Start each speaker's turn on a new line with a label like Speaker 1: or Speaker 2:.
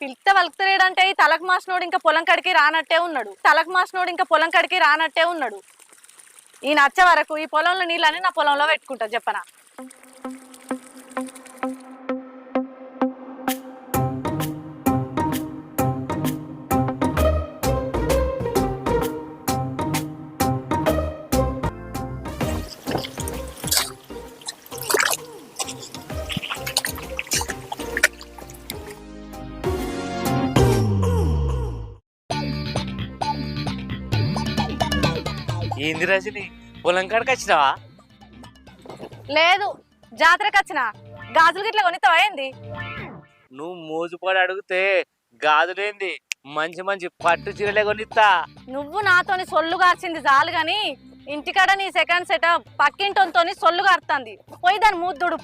Speaker 1: పిలిస్తే వలుకుతలేడంటే ఈ తలకు మాసినోడు ఇంకా పొలం కడికి రానట్టే ఉన్నాడు. ఈ నచ్చ వరకు ఈ పొలంలో నీళ్ళని నా పొలంలో పెట్టుకుంటా చెప్పనా.
Speaker 2: ఏంది రజని పొలం కాడికి వచ్చినావా?
Speaker 1: లేదు, జాతరకు వచ్చిన గాజులు గిట్ల కొనిస్తావా ఏంది?
Speaker 2: నువ్వు మోజుపడి అడిగితే గాజులేంది మంచి మంచి పట్టు చీరలే కొనిస్తా.
Speaker 1: నువ్వు నాతోని సొల్లు గార్చింది చాలు గాని ఇంటికాడ నీ సెకండ్ సెటప్ పక్కింటోనితోని సొల్లు గారుతుంది. పోయి దాని మూద్దుడు.